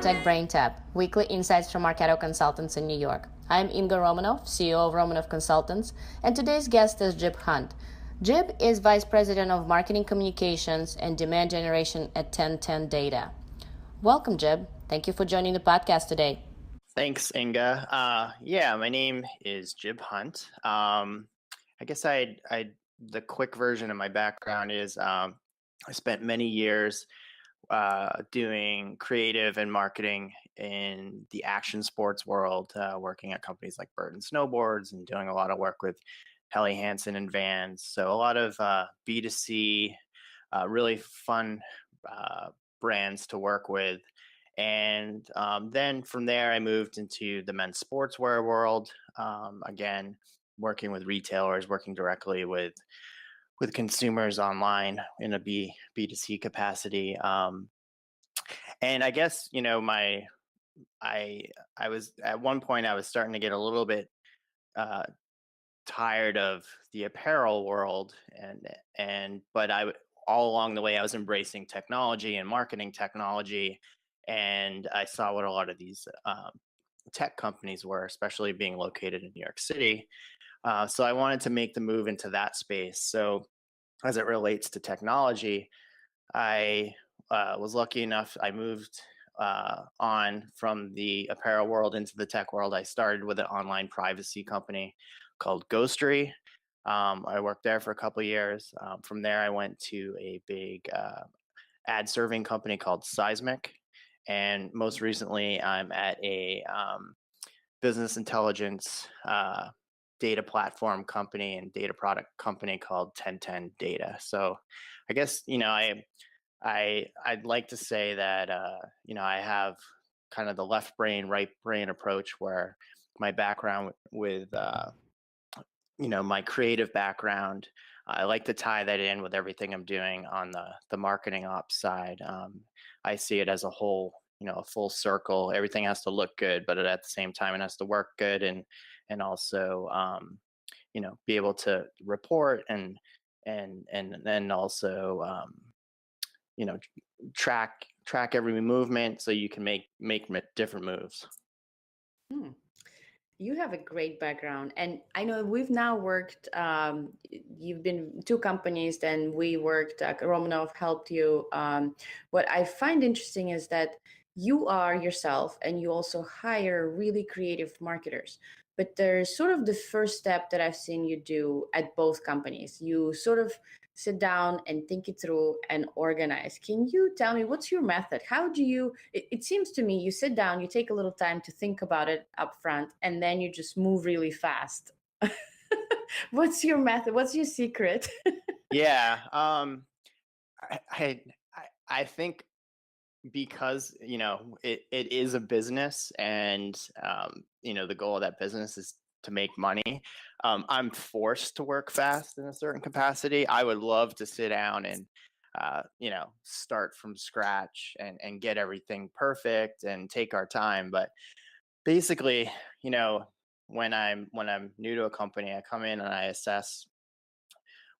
Tech Brain Tap, weekly insights from Marketo consultants in New York. I'm Inga Romanov, CEO of Romanov Consultants, and today's guest is Jib Hunt. Jib is Vice President of Marketing Communications and Demand Generation at 1010 Data. Welcome, Jib. Thank you for joining the podcast today. Thanks, Inga. My name is Jib Hunt. I guess the quick version of my background is I spent many years doing creative and marketing in the action sports world, working at companies like Bird and Snowboards and doing a lot of work with Helly Hansen and Vans. So a lot of B2C, really fun brands to work with. And then from there, I moved into the men's sportswear world. Again, working with retailers, working directly with consumers online in a B2C capacity. And I guess, I was at one point I was starting to get a little bit tired of the apparel world, but all along the way I was embracing technology and marketing technology, and I saw what a lot of these tech companies were, especially being located in New York City. So I wanted to make the move into that space. So as it relates to technology, I was lucky enough, I moved on from the apparel world into the tech world. I started with an online privacy company called Ghostery. I worked there for a couple of years. From there, I went to a big ad serving company called Seismic. And most recently, I'm at a business intelligence data platform company and data product company called 1010 Data. So I guess, I'd like to say that, I have kind of the left brain, right brain approach, where my background with, my creative background, I like to tie that in with everything I'm doing on the marketing ops side. I see it as a whole, a full circle. Everything has to look good, but at the same time, it has to work good, and also, be able to report and then also, track every movement so you can make different moves. You have a great background, and I know we've now worked, you've been two companies, then we worked, Romanov helped you. What I find interesting is that you are yourself and you also hire really creative marketers. But there's sort of the first step that I've seen you do at both companies. You sort of sit down and think it through and organize. Can you tell me what's your method? How do you, it seems to me you sit down, you take a little time to think about it up front, and then you just move really fast. What's your method? What's your secret? Yeah. I think because, it is a business, and, the goal of that business is to make money. I'm forced to work fast in a certain capacity. I would love to sit down and, start from scratch and get everything perfect and take our time. But basically, when I'm new to a company, I come in and I assess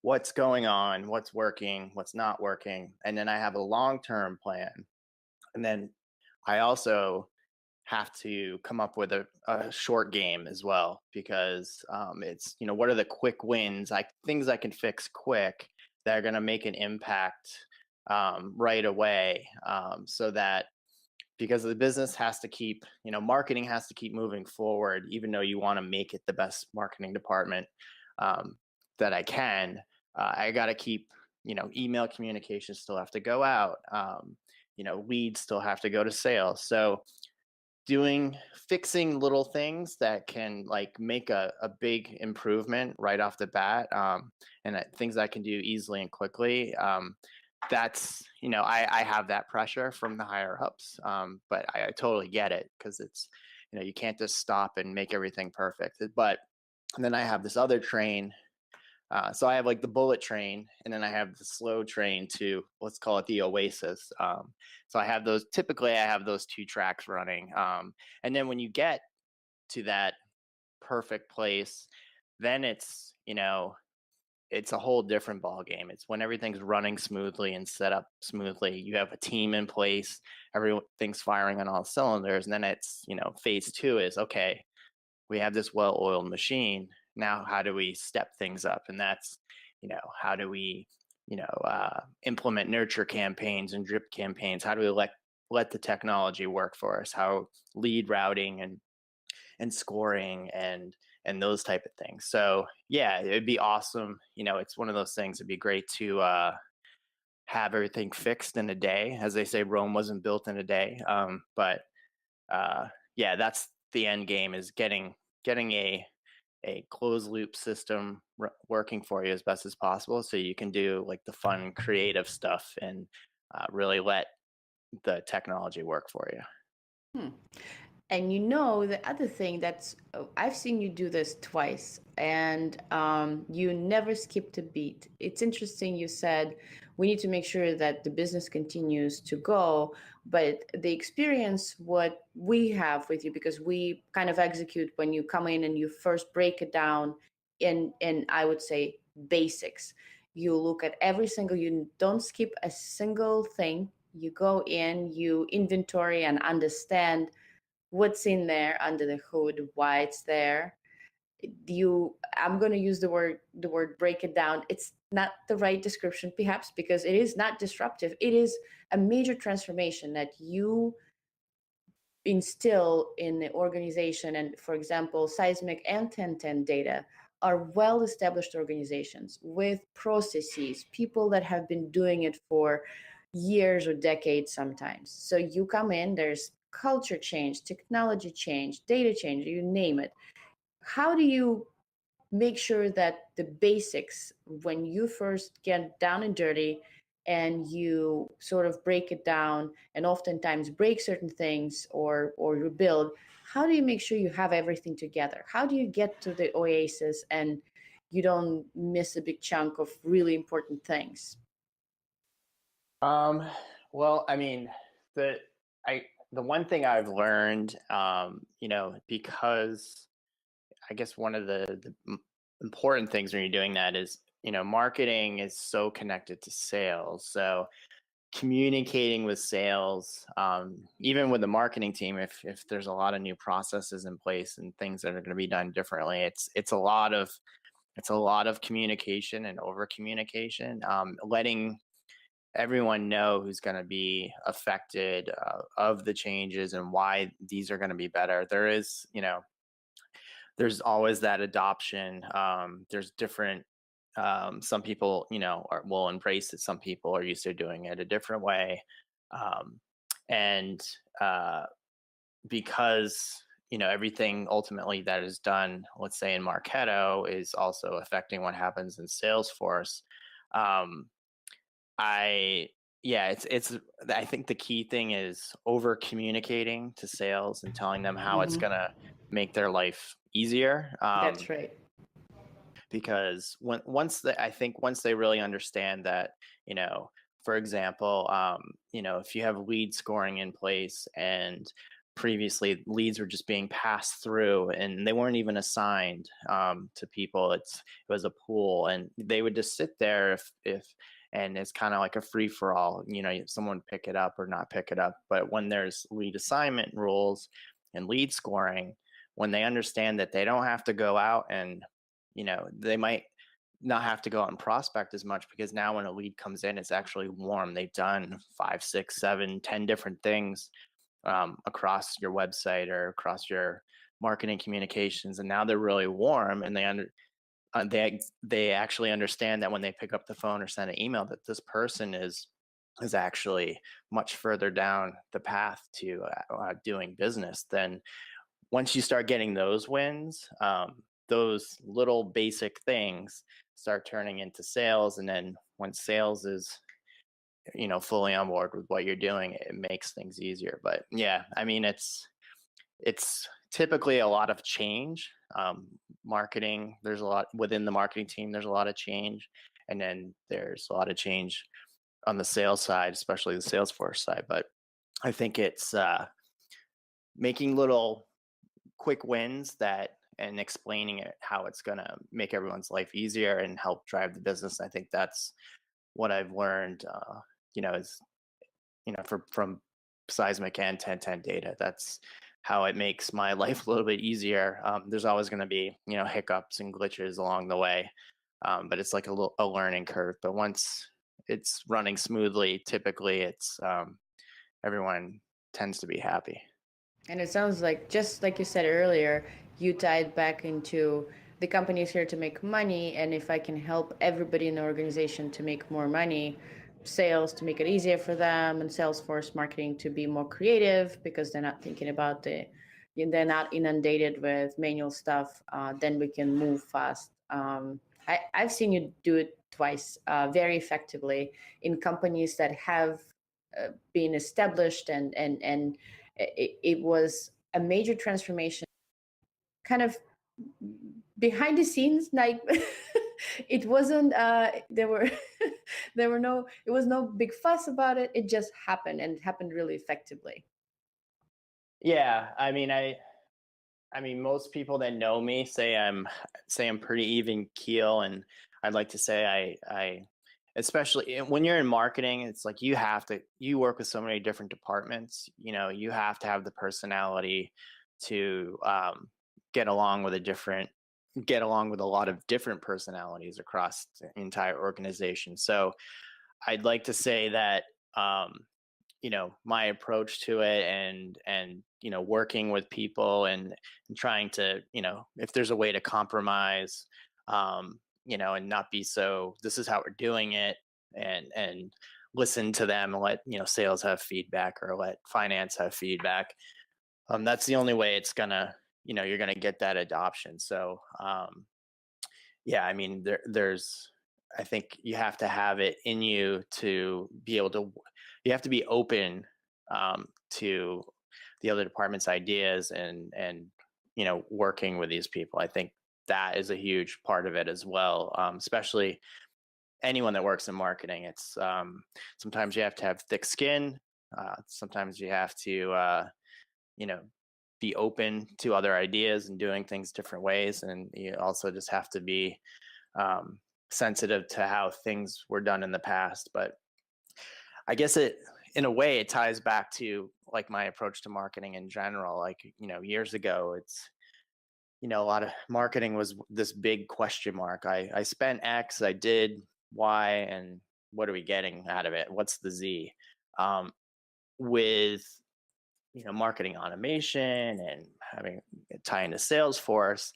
what's going on, what's working, what's not working, and then I have a long-term plan. And then I also have to come up with a short game as well, because it's, what are the quick wins, things I can fix quick that are going to make an impact right away, so that, because the business has to keep, marketing has to keep moving forward, even though you want to make it the best marketing department that I can. I got to keep, email communications still have to go out. Leads still have to go to sales. So fixing little things that can make a big improvement right off the bat, and things I can do easily and quickly. That's, I have that pressure from the higher ups, but I totally get it, because it's, you can't just stop and make everything perfect. But and then I have this other train. So I have the bullet train, and then I have the slow train to, let's call it the Oasis. So typically I have those two tracks running. And then when you get to that perfect place, then it's, it's a whole different ball game. It's when everything's running smoothly and set up smoothly. You have a team in place, everything's firing on all cylinders, and then it's, phase two is, okay, we have this well-oiled machine. Now, how do we step things up? And that's, how do we, implement nurture campaigns and drip campaigns? How do we let the technology work for us? How lead routing and scoring and those type of things. So yeah, it'd be awesome. It's one of those things. It'd be great to have everything fixed in a day. As they say, Rome wasn't built in a day. But yeah, that's the end game, is getting a closed loop system working for you as best as possible, so you can do like the fun creative stuff and really let the technology work for you. Hmm. And the other thing I've seen you do this twice, and you never skipped a beat. It's interesting. You said we need to make sure that the business continues to go, but the experience, what we have with you, because we kind of execute when you come in and you first break it down in I would say basics. You look at you don't skip a single thing. You go in, you inventory and understand what's in there under the hood, why it's there. I'm going to use the word break it down. It's not the right description perhaps, because it is not disruptive. It is a major transformation that you instill in the organization. And for example, Seismic and 1010 data are well established organizations with processes, people that have been doing it for years or decades sometimes. So you come in, there's culture change, technology change, data change, you name it. How do you make sure that the basics, when you first get down and dirty and you sort of break it down and oftentimes break certain things or rebuild, how do you make sure you have everything together? How do you get to the oasis and you don't miss a big chunk of really important things? Um, well, I mean, the the one thing I've learned, because I guess one of the important things when you're doing that is, marketing is so connected to sales. So communicating with sales, even with the marketing team, if there's a lot of new processes in place and things that are going to be done differently, it's a lot of communication and over communication, letting everyone know who's going to be affected of the changes and why these are going to be better. There's always that adoption. There's different. Some people, will embrace it. Some people are used to doing it a different way, and because everything ultimately that is done, let's say in Marketo, is also affecting what happens in Salesforce. Um, I yeah, it's I think the key thing is over communicating to sales and telling them how it's Hmm. gonna make their life easier. That's right. Because I think once they really understand that, for example, if you have lead scoring in place and previously leads were just being passed through and they weren't even assigned to people, it was a pool and they would just sit there if and it's kind of like a free for all, someone pick it up or not pick it up. But when there's lead assignment rules and lead scoring, when they understand that they don't have to go out and they might not have to go out and prospect as much, because now when a lead comes in, it's actually warm. They've done 5, 6, 7, 10 different things across your website or across your marketing communications, and now they're really warm, and they actually understand that when they pick up the phone or send an email, that this person is actually much further down the path to doing business. Then once you start getting those wins, those little basic things start turning into sales. And then when sales is, fully on board with what you're doing, it makes things easier. But yeah, I mean, it's typically a lot of change. Marketing, there's a lot within the marketing team, there's a lot of change. And then there's a lot of change on the sales side, especially the Salesforce side. But I think it's making little quick wins that and explaining it how it's going to make everyone's life easier and help drive the business. I think that's what I've learned, is, from seismic and 1010 data. That's how it makes my life a little bit easier. There's always going to be, hiccups and glitches along the way, but it's like a learning curve. But once it's running smoothly, typically it's everyone tends to be happy. And it sounds like, just like you said earlier, you tied back into the company is here to make money. And if I can help everybody in the organization to make more money, sales to make it easier for them, and Salesforce marketing to be more creative because they're not thinking about they're not inundated with manual stuff, then we can move fast. I've seen you do it twice very effectively in companies that have been established, and it was a major transformation, kind of behind the scenes, like it wasn't there were it was no big fuss about it. It just happened, and it happened really effectively. Yeah, I mean, most people that know me say I'm pretty even keel, and I'd like to say I especially when you're in marketing, it's like you work with so many different departments. You have to have the personality to get along with a lot of different personalities across the entire organization. So I'd like to say that my approach to it, and working with people, and trying to, if there's a way to compromise, and not be so, this is how we're doing it, and listen to them, and let sales have feedback, or let finance have feedback. That's the only way it's gonna, you're gonna get that adoption. So yeah, I mean, there's I think you have to have it in you to be able to. You have to be open to the other department's ideas, and working with these people. I think that is a huge part of it as well. Especially anyone that works in marketing. It's sometimes you have to have thick skin. Sometimes you have to be open to other ideas and doing things different ways, and you also just have to be sensitive to how things were done in the past. But I guess in a way, it ties back to like my approach to marketing in general. Like, years ago, it's, a lot of marketing was this big question mark. I spent X, I did Y, and what are we getting out of it? What's the Z? With, marketing automation and having tie into Salesforce,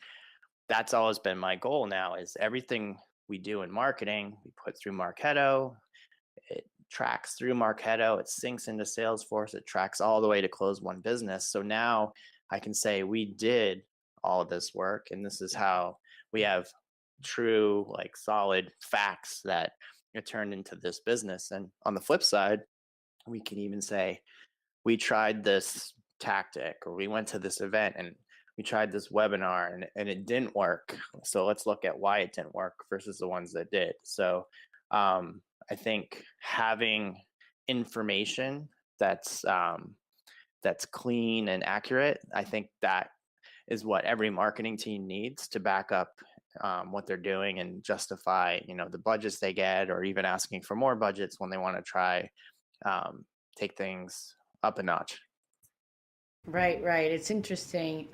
that's always been my goal now, is everything we do in marketing, we put through Marketo. It tracks through Marketo, it syncs into Salesforce, it tracks all the way to close one business. So now I can say we did all of this work, and this is how we have true, like, solid facts that it turned into this business. And on the flip side, we can even say we tried this tactic, or we went to this event and we tried this webinar, and it didn't work. So let's look at why it didn't work versus the ones that did. So I think having information that's clean and accurate, I think that is what every marketing team needs to back up what they're doing, and justify, the budgets they get, or even asking for more budgets when they want to try take things up a notch. Right. It's interesting.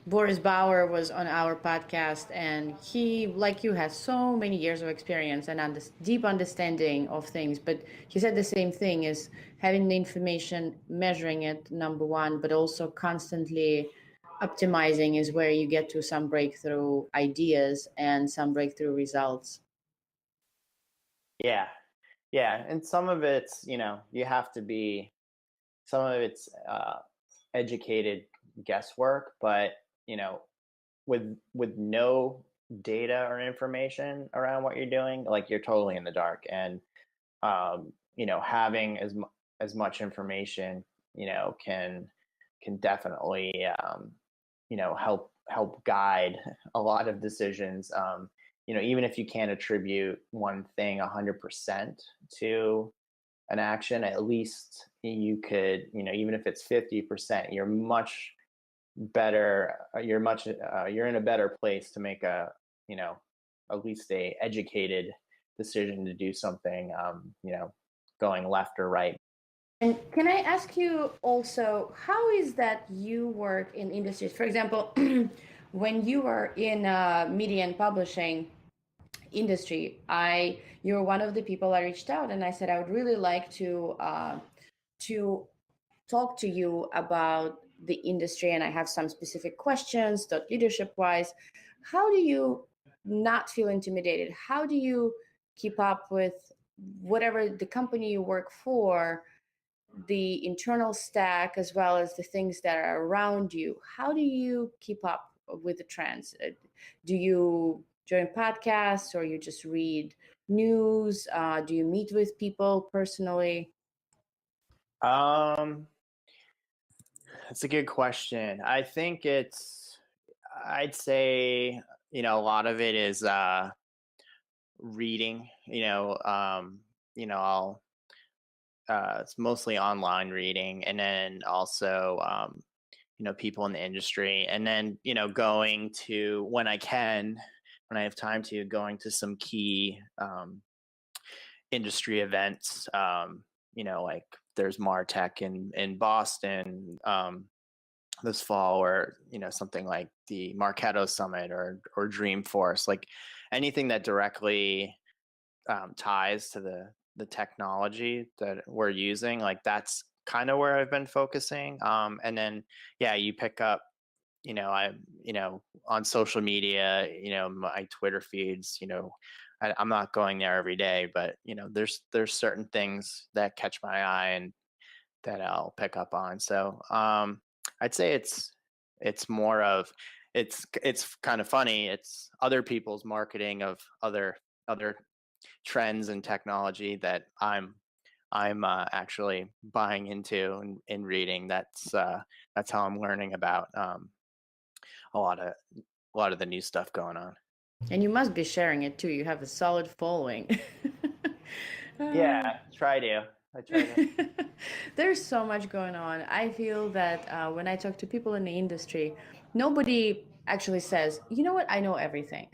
Boris Bauer was on our podcast, and he, like you, has so many years of experience and deep understanding of things. But he said the same thing: is having the information, measuring it, number one, but also constantly optimizing is where you get to some breakthrough ideas and some breakthrough results. Yeah, and some of it's, you have to be, some of it's educated guesswork, but with no data or information around what you're doing, like, you're totally in the dark. And having as much information, can definitely help guide a lot of decisions. Even if you can't attribute one thing 100% to an action, at least you could, even if it's 50%, you're much better, you're in a better place to make a, at least a educated decision to do something, going left or right. And can I ask you also, how is that you work in industries? For example, when you were in media and publishing industry, you're one of the people I reached out and I said I would really like to talk to you about the industry, and I have some specific questions, thought leadership wise. How do you not feel intimidated? How do you keep up with whatever the company you work for, the internal stack, as well as the things that are around you? How do you keep up with the trends? Do you join podcasts or you just read news? Do you meet with people personally? Um, that's a good question. I'd say, a lot of it is reading. I'll it's mostly online reading, and then also people in the industry, and then going to, when I have time to, going to some key industry events. Like there's Martech in Boston this fall, or something like the Marketo Summit or Dreamforce, like anything that directly ties to the technology that we're using. Like that's kind of where I've been focusing. And then yeah, you pick up, on social media, my Twitter feeds, I'm not going there every day, but there's certain things that catch my eye and that I'll pick up on. So I'd say it's more of, it's kind of funny. It's other people's marketing of other trends and technology that I'm actually buying into and reading. That's how I'm learning about a lot of the new stuff going on. And you must be sharing it too. You have a solid following. Yeah, I try to. There's so much going on. I feel that when I talk to people in the industry, nobody actually says, you know what, I know everything.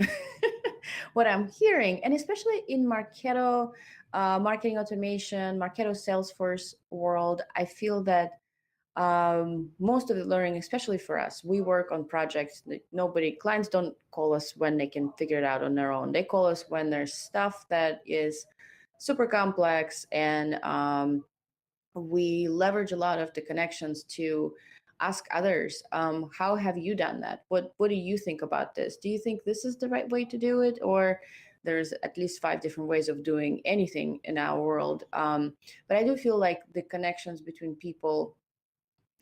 What I'm hearing, and especially in Marketo, marketing automation, Marketo Salesforce world, I feel that most of the learning, especially for us, we work on projects that clients don't call us when they can figure it out on their own. They call us when there's stuff that is super complex, and we leverage a lot of the connections to ask others, how have you done that? What do you think about this? Do you think this is the right way to do it? Or there's at least 5 different ways of doing anything in our world. But I do feel like the connections between people,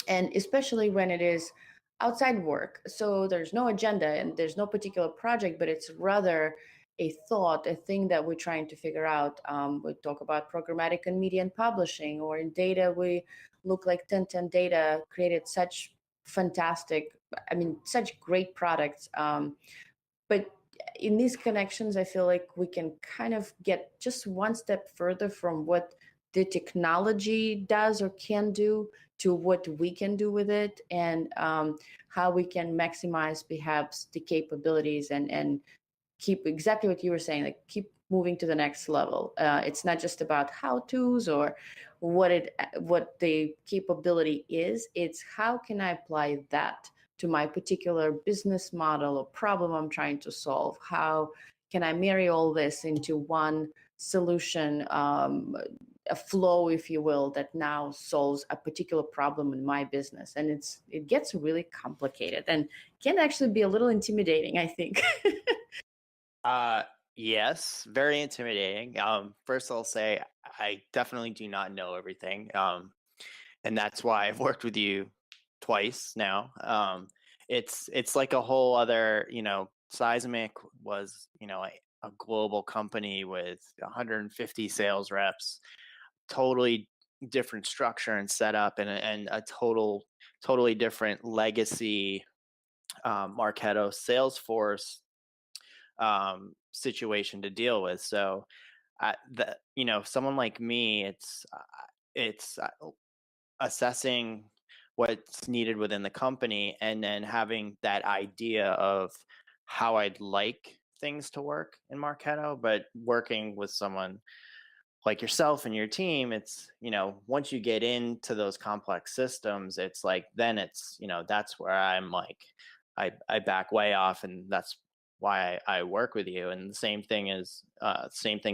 and especially when it is outside work, so there's no agenda and there's no particular project, but it's rather a thought, a thing that we're trying to figure out. We talk about programmatic and media and publishing, or in data we look like 1010 data created such fantastic, I mean, such great products. But in these connections, I feel like we can kind of get just one step further from what the technology does or can do to what we can do with it, and how we can maximize perhaps the capabilities, and keep exactly what you were saying, like keep moving to the next level. It's not just about how to's or what the capability is. It's how can I apply that to my particular business model or problem I'm trying to solve? How can I marry all this into one solution, a flow, if you will, that now solves a particular problem in my business? And it gets really complicated and can actually be a little intimidating, I think. Yes, very intimidating. First I'll say I definitely do not know everything. And that's why I've worked with you twice now. It's like a whole other, Seismic was, a global company with 150 sales reps, totally different structure and setup, and a totally different legacy Marketo Salesforce situation to deal with. So, someone like me, it's assessing what's needed within the company, and then having that idea of how I'd like things to work in Marketo. But working with someone like yourself and your team, it's, once you get into those complex systems, it's like, then it's, that's where I'm like, I back way off, and that's why I work with you. And the same thing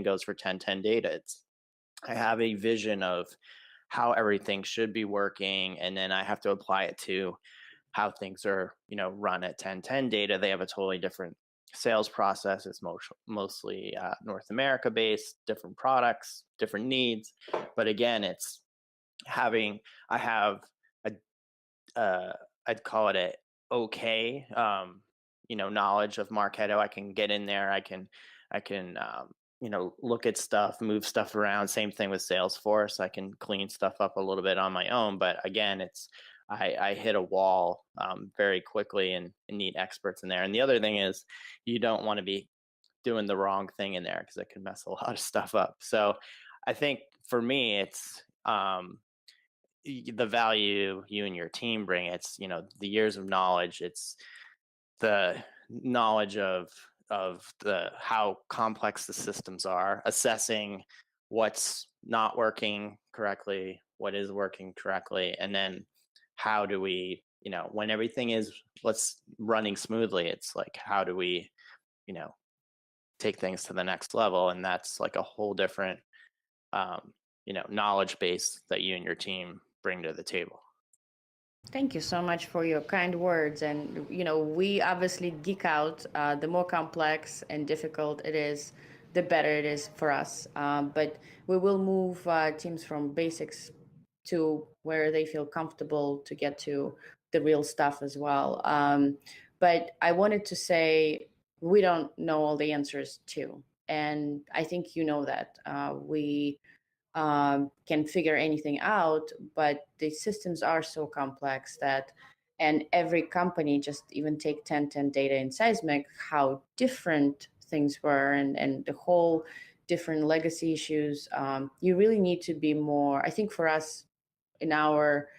goes for 1010 data. I have a vision of how everything should be working, and then I have to apply it to how things are, run at 1010 data. They have a totally different sales process. It's mostly North America based, different products, different needs. But again, it's I have I'd call it a okay, knowledge of Marketo. I can get in there. I can, look at stuff, move stuff around. Same thing with Salesforce. I can clean stuff up a little bit on my own. But again, I hit a wall very quickly, and need experts in there. And the other thing is, you don't want to be doing the wrong thing in there, because it can mess a lot of stuff up. So I think for me, it's the value you and your team bring. It's, the years of knowledge. It's the knowledge of the how complex the systems are, assessing what's not working correctly, what is working correctly, and then how do we, when everything is running smoothly, it's like, how do we, take things to the next level? And that's like a whole different knowledge base that you and your team bring to the table. Thank you so much for your kind words. And, we obviously geek out. The more complex and difficult it is, the better it is for us. But we will move teams from basics to where they feel comfortable to get to the real stuff as well. But I wanted to say, we don't know all the answers too. And I think you know that. We can figure anything out, but the systems are so complex that, and every company, just even take 1010 data in seismic, how different things were, and the whole different legacy issues. You really need to be more, I think for us in our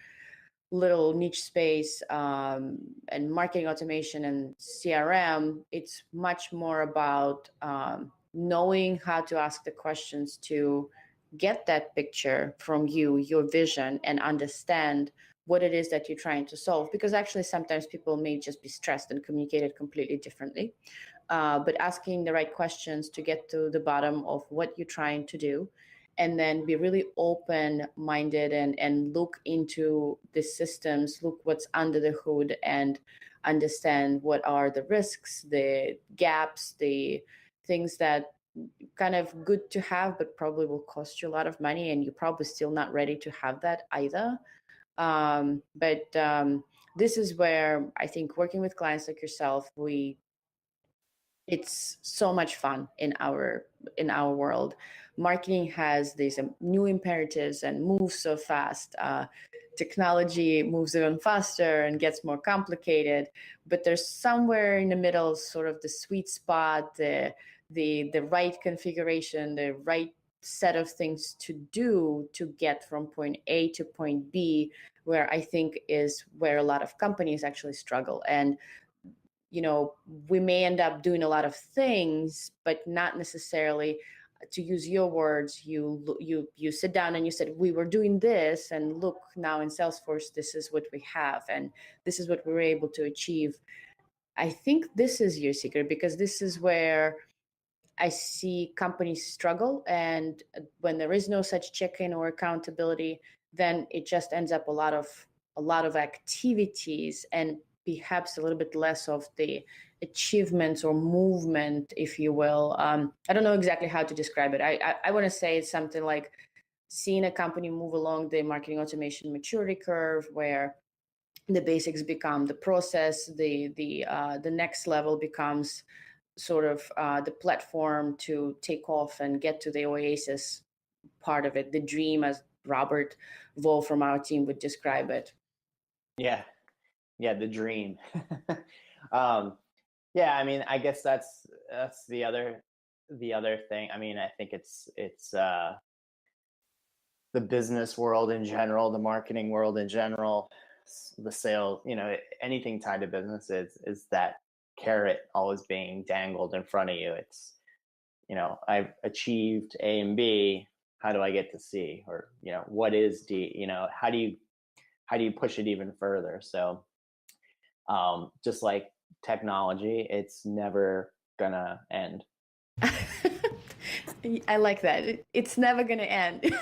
little niche space, and marketing automation and CRM, it's much more about knowing how to ask the questions to get that picture from you, your vision, and understand what it is that you're trying to solve. Because actually, sometimes people may just be stressed and communicate it completely differently. But asking the right questions to get to the bottom of what you're trying to do, and then be really open-minded and look into the systems, look what's under the hood, and understand what are the risks, the gaps, the things that kind of good to have, but probably will cost you a lot of money, and you're probably still not ready to have that either. But this is where I think working with clients like yourself, it's so much fun in our world. Marketing has these new imperatives and moves so fast. Technology moves even faster and gets more complicated, but there's somewhere in the middle, sort of the sweet spot, the right configuration, the right set of things to do to get from point A to point B, where I think is where a lot of companies actually struggle. And we may end up doing a lot of things, but not necessarily, to use your words, you sit down and you said, we were doing this, and look, now in Salesforce, this is what we have, and this is what we were able to achieve. I think this is your secret, because this is where I see companies struggle. And when there is no such check-in or accountability, then it just ends up a lot of activities, and perhaps a little bit less of the achievements or movement, if you will. I don't know exactly how to describe it. I want to say it's something like seeing a company move along the marketing automation maturity curve, where the basics become the process, the next level becomes sort of the platform to take off and get to the oasis part of it, the dream, as Robert Vole from our team would describe it. Yeah, the dream. Yeah, I mean, I guess that's the other thing. I mean, I think it's the business world in general, the marketing world in general, the sale, anything tied to business is that carrot always being dangled in front of you. It's, I've achieved A and B. How do I get to C? Or, what is D? How do you push it even further? So, just like technology, it's never gonna end. I like that. It's never going to end.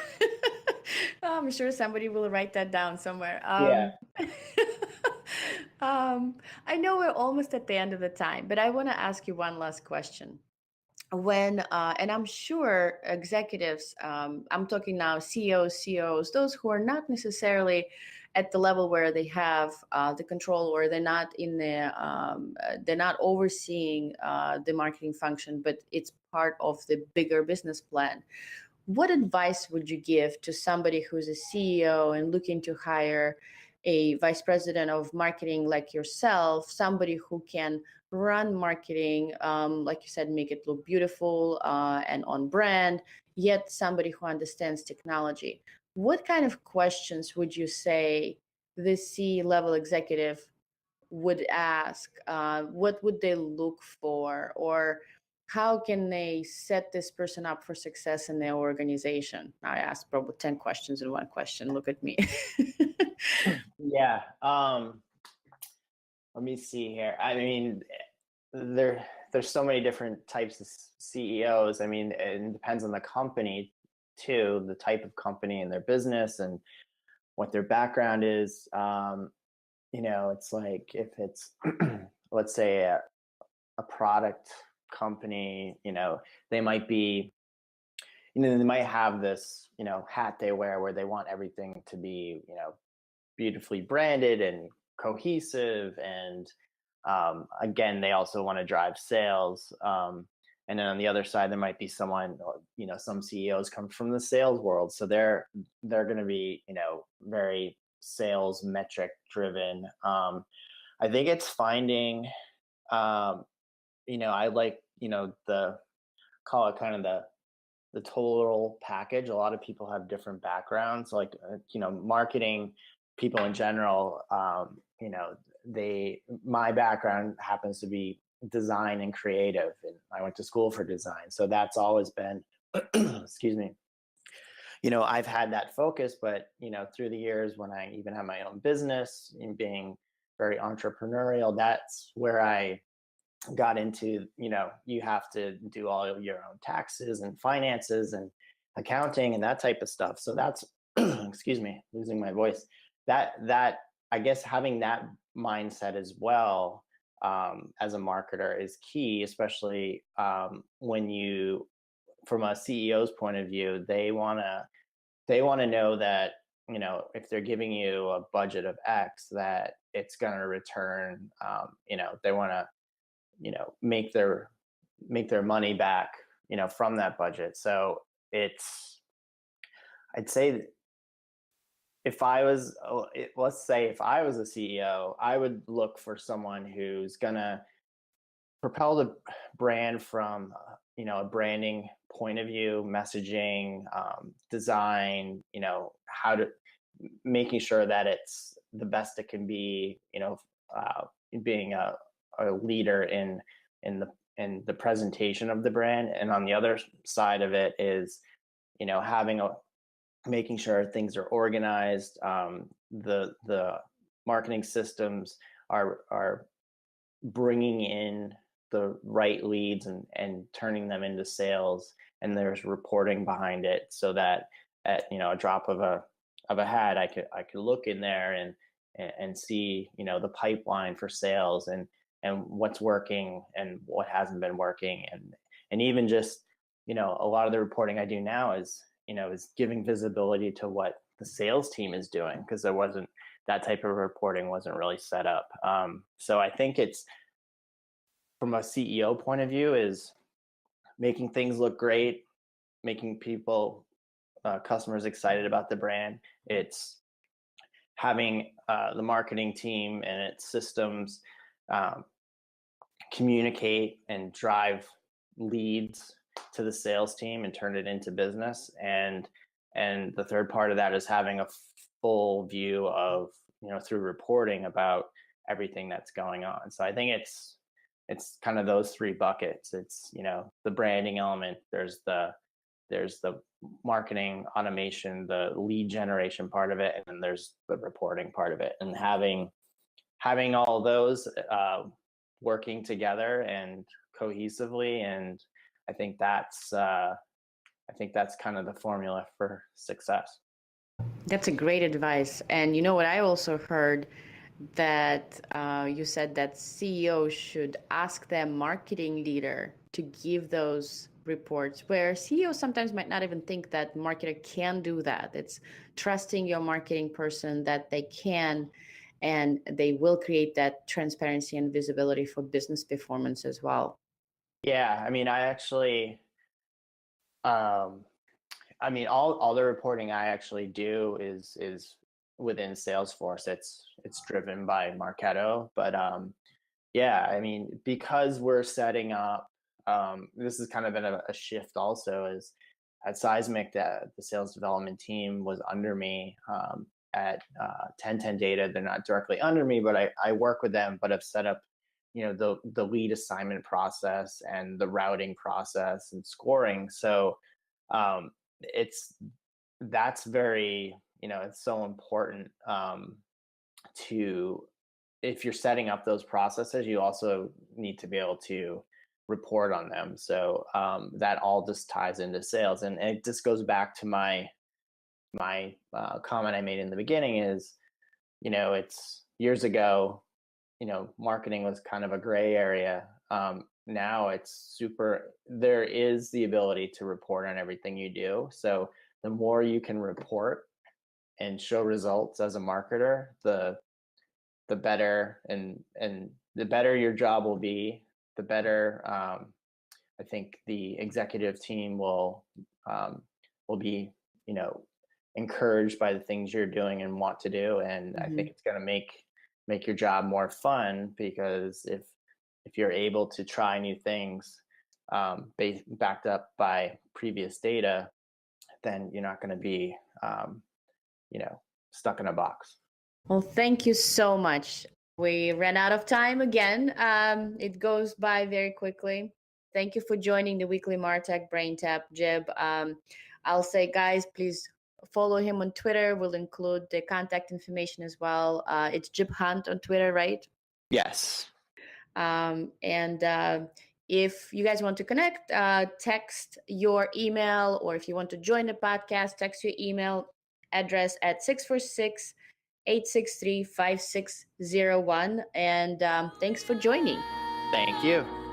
I'm sure somebody will write that down somewhere. Yeah. I know we're almost at the end of the time, but I want to ask you one last question. And I'm sure executives, I'm talking now CEOs, COs, those who are not necessarily at the level where they have the control, or they're not overseeing the marketing function, but it's part of the bigger business plan. What advice would you give to somebody who's a CEO and looking to hire a vice president of marketing like yourself, somebody who can run marketing, like you said, make it look beautiful and on brand, yet somebody who understands technology? What kind of questions would you say this C-level executive would ask? What would they look for? Or how can they set this person up for success in their organization? I asked probably 10 questions in one question. Look at me. Yeah. Let me see here. I mean, there's so many different types of CEOs. I mean, it depends on the company too, the type of company and their business and what their background is. It's like if it's let's say a product company, they might be, they might have this, hat they wear where they want everything to be, beautifully branded and cohesive. And again, they also want to drive sales. And then on the other side, there might be someone, some CEOs come from the sales world. So they're going to be, very sales metric driven. I think it's finding, I like, call it kind of the total package. A lot of people have different backgrounds, like, marketing people in general. My background happens to be design and creative, and I went to school for design. So that's always been, excuse me, I've had that focus, but, through the years when I even have my own business and being very entrepreneurial, that's where I got into, you have to do all of your own taxes and finances and accounting and that type of stuff. So that's, excuse me, losing my voice. That I guess having that mindset as well, as a marketer is key, especially when you, from a CEO's point of view, they want to know that, if they're giving you a budget of X, that it's going to return. They want to, make their money back, from that budget. So I'd say if I was, let's say if I was a CEO, I would look for someone who's going to propel the brand from, a branding point of view, messaging, design, how to making sure that it's the best it can be, being a leader in the presentation of the brand. And on the other side of it is, making sure things are organized. The marketing systems are bringing in the right leads and turning them into sales, and there's reporting behind it, so that at a drop of a hat, I could look in there and see the pipeline for sales and what's working and what hasn't been working, and even just a lot of the reporting I do now is giving visibility to what the sales team is doing, because there wasn't that type of reporting wasn't really set up. So I think it's, from a CEO point of view, is making things look great, making people, customers excited about the brand. It's having the marketing team and its systems communicate and drive leads to the sales team and turn it into business. And the third part of that is having a full view of through reporting about everything that's going on. So I think it's kind of those three buckets. It's, the branding element, there's the marketing automation, the lead generation part of it, and then there's the reporting part of it. And having all those working together and cohesively, and I think that's kind of the formula for success. That's a great advice. And you know what I also heard, that you said that CEO should ask their marketing leader to give those reports, where CEOs sometimes might not even think that marketer can do that. It's trusting your marketing person that they can, and they will create that transparency and visibility for business performance as well. Yeah, I mean, I actually, all the reporting I actually do is within Salesforce. It's driven by Marketo, but yeah, I mean, because we're setting up, this has kind of been a shift also, is at Seismic, that the sales development team was under me. At 1010 Data, they're not directly under me, but I work with them, but I've set up, the lead assignment process and the routing process and scoring. So that's very, it's so important to, if you're setting up those processes, you also need to be able to report on them. So that all just ties into sales, and it just goes back to my comment I made in the beginning is, it's years ago, marketing was kind of a gray area. Now there is the ability to report on everything you do. So the more you can report and show results as a marketer, the better, and the better your job will be, the better I think the executive team will be, encouraged by the things you're doing and want to do. And I think it's going to make your job more fun, because if you're able to try new things backed up by previous data, then you're not going to be stuck in a box. Well, thank you so much. We ran out of time again. It goes by very quickly. Thank you for joining the weekly Martech Brain Tap, Jib. I'll say, guys, please follow him on Twitter. We'll include the contact information as well. It's Jib Hunt on Twitter, right? Yes. And if you guys want to connect, text your email, or if you want to join the podcast, text your email address at 646-863-5601. And thanks for joining. Thank you.